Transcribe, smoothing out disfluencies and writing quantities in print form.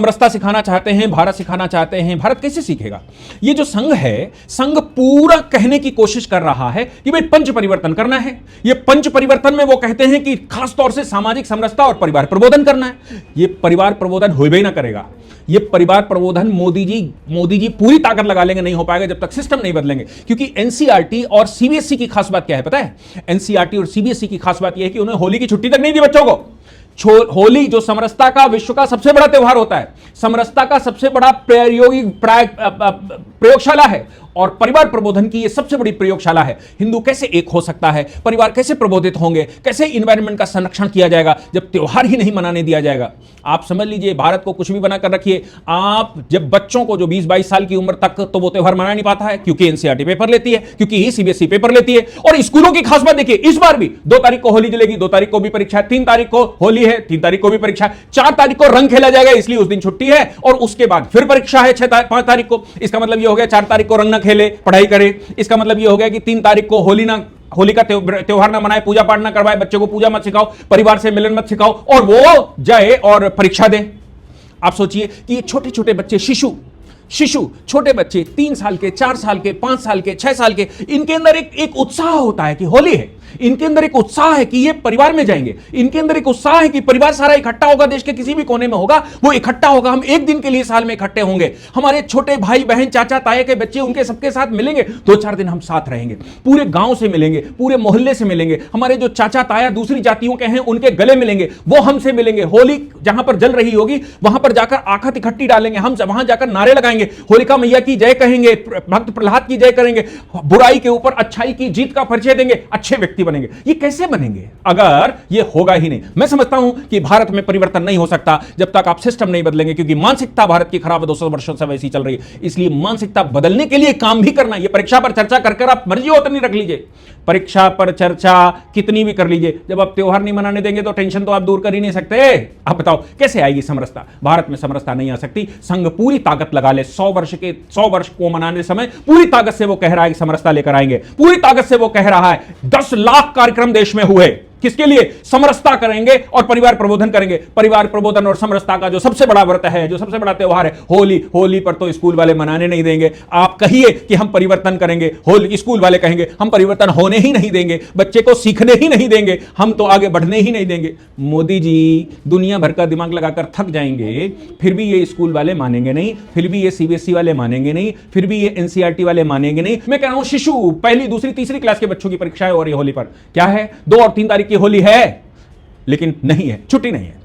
समरसता सिखाना चाहते हैं, भारत सिखाना चाहते हैं, भारत कैसे सीखेगा? ये जो संघ है, संघ पूरा कहने की कोशिश कर रहा है कि भाई पंच परिवर्तन करना है। ये पंच परिवर्तन में वो कहते हैं कि खास तौर से सामाजिक समरसता और परिवार प्रबोधन करना है। ये परिवार प्रबोधन हो ही ना करेगा। ये परिवार प्रबोधन मोदी जी पूरी ताकत लगा लेंगे, नहीं हो पाएगा जब तक सिस्टम नहीं बदलेंगे। क्योंकि एनसीईआरटी और सीबीएसई की खास बात क्या है पता है? एनसीईआरटी और सीबीएसई की खास बात यह है कि उन्हें होली की छुट्टी तक नहीं दी बच्चों को। होली जो समरसता का विश्व का सबसे बड़ा त्यौहार होता है, समरसता का सबसे बड़ा प्रयोगशाला है और परिवार प्रबोधन की यह सबसे बड़ी प्रयोगशाला है। हिंदू कैसे एक हो सकता है, परिवार कैसे प्रबोधित होंगे, कैसे इन्वायरमेंट का संरक्षण किया जाएगा जब त्यौहार ही नहीं मनाने दिया जाएगा। आप समझ लीजिए, भारत को कुछ भी बनाकर रखिए, आप जब बच्चों को जो 20-22 साल की उम्र तक तो वो त्यौहार मना नहीं पाता है, क्योंकि एनसीईआरटी पेपर लेती है, क्योंकि सीबीएसई पेपर लेती है। और स्कूलों की खास बात देखिए, इस बार भी 2 तारीख को होली जलेगी, 2 तारीख को भी परीक्षा है, 3 तारीख को होली है, 3 तारीख को भी परीक्षा है, 4 तारीख को रंग खेला जाएगा, इसलिए उस दिन छुट्टी है, और उसके बाद फिर परीक्षा है 5 तारीख को। इसका मतलब यह हो गया 4 तारीख को रंग ना खेले, पढ़ाई करे। इसका मतलब यह हो गया कि 3 तारीख को होली का त्योहार ना मनाए, पूजा पाठ ना करवाए, बच्चों को पूजा मत सिखाओ, परिवार से मिलन मत सिखाओ, और वो जाए और परीक्षा दे। आप सोचिए कि ये छोटे छोटे बच्चे, शिशु छोटे बच्चे, 3 साल के, 4 साल के, 5 साल के, 6 साल के, इनके अंदर एक उत्साह होता है कि होली है। इनके अंदर एक उत्साह है कि ये परिवार में जाएंगे। इनके अंदर एक उत्साह है कि परिवार सारा इकट्ठा होगा, देश के किसी भी कोने में होगा, वो इकट्ठा होगा, हम एक दिन के लिए साल में इकट्ठे होंगे। हमारे छोटे भाई बहन, चाचा ताया के बच्चे, उनके सबके साथ मिलेंगे, 2-4 दिन हम साथ रहेंगे, पूरे गांव से मिलेंगे, पूरे मोहल्ले से मिलेंगे। हमारे जो चाचा ताया दूसरी जातियों के हैं, उनके गले मिलेंगे, वो हमसे मिलेंगे। होली जहां पर जल रही होगी वहां पर जाकर आखत इकट्ठी डालेंगे, हम वहां जाकर नारे लगाएंगे, होलिका मैया की जय कहेंगे, भक्त प्रहलाद की जय करेंगे, बुराई के ऊपर अच्छाई की जीत का परिचय देंगे, अच्छे व्यक्ति बनेंगे। ये कैसे बनेंगे अगर ये होगा ही नहीं? मैं समझता हूं कि भारत में परिवर्तन नहीं हो सकता जब तक आप सिस्टम नहीं बदलेंगे, क्योंकि मानसिकता भारत की खराब है, 200 वर्षों से वैसी चल रही है। इसलिए मानसिकता बदलने के लिए काम भी करना है। ये परीक्षा पर चर्चा कर आप मर्जी हो उतनी रख लीजिए, परीक्षा पर चर्चा कितनी भी कर लीजिए, जब आप त्योहार नहीं मनाने देंगे तो टेंशन तो आप दूर कर ही नहीं सकते। आप बताओ कैसे आएगी समरसता? भारत में समरसता नहीं आ सकती। संघ पूरी ताकत लगा ले, 100 वर्ष को मनाने समय पूरी ताकत से वो कह रहा है कि समरसता लेकर आएंगे, पूरी ताकत से वो कह रहा है। 10 लाख कार्यक्रम देश में हुए, किसके लिए? समरसता करेंगे और परिवार प्रबोधन करेंगे। परिवार प्रबोधन और समरसता का जो सबसे बड़ा व्रत है, जो सबसे बड़ा त्यौहार है होली पर तो स्कूल वाले मनाने नहीं देंगे। आप कहिए कि हम परिवर्तन करेंगे, स्कूल वाले कहेंगे हम परिवर्तन होने ही नहीं देंगे, बच्चे को सीखने ही नहीं देंगे, हम तो आगे बढ़ने ही नहीं देंगे। मोदी जी दुनिया भर का दिमाग लगाकर थक जाएंगे, फिर भी ये स्कूल वाले मानेंगे नहीं, फिर भी ये सीबीएसई वाले मानेंगे नहीं, फिर भी ये एनसीईआरटी वाले मानेंगे नहीं। मैं कह रहा हूं शिशु, पहली, दूसरी, तीसरी क्लास के बच्चों की परीक्षा है और ये होली पर क्या है? 2 और 3 तारीख की होली है, लेकिन नहीं है, छुट्टी नहीं है।